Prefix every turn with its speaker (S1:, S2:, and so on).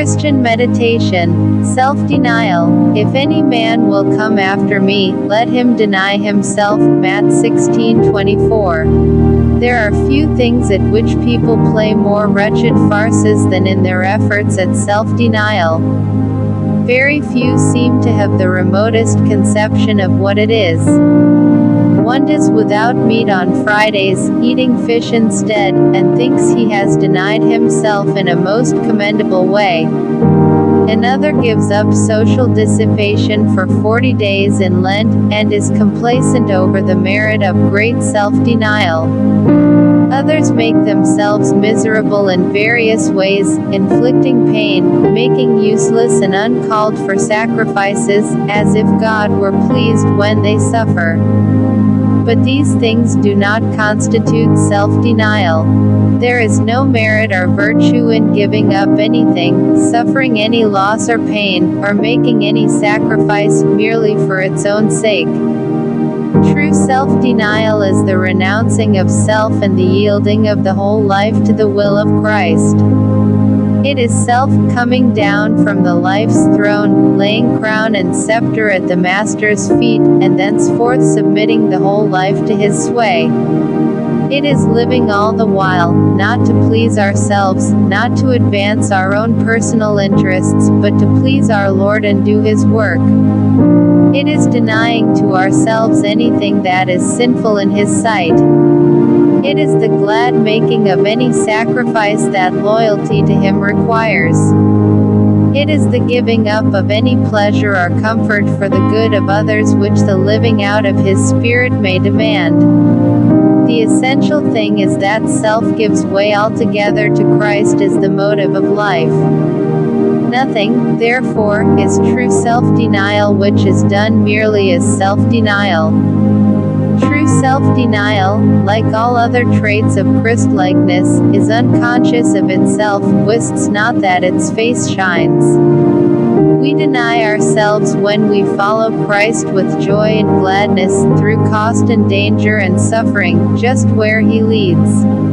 S1: Christian meditation, self-denial. If any man will come after me, let him deny himself. Matt 16:24. There are few things at which people play more wretched farces than in their efforts at self-denial. Very few seem to have the remotest conception of what it is. One does without meat on Fridays, eating fish instead, and thinks he has denied himself in a most commendable way. Another gives up social dissipation for 40 days in Lent, and is complacent over the merit of great self-denial. Others make themselves miserable in various ways, inflicting pain, making useless and uncalled-for sacrifices, as if God were pleased when they suffer. But these things do not constitute self-denial. There is no merit or virtue in giving up anything, suffering any loss or pain, or making any sacrifice, merely for its own sake. True self-denial is the renouncing of self and the yielding of the whole life to the will of Christ. It is self coming down from the life's throne, laying crown and scepter at the Master's feet, and thenceforth submitting the whole life to his sway. It is living all the while, not to please ourselves, not to advance our own personal interests, but to please our Lord and do his work. It is denying to ourselves anything that is sinful in his sight. It is the glad making of any sacrifice that loyalty to him requires. It is the giving up of any pleasure or comfort for the good of others which the living out of his Spirit may demand. The essential thing is that self gives way altogether to Christ as the motive of life. Nothing, therefore, is true self-denial which is done merely as self-denial. True self-denial, like all other traits of Christ-likeness, is unconscious of itself, wisps not that its face shines. We deny ourselves when we follow Christ with joy and gladness, through cost and danger and suffering, just where he leads.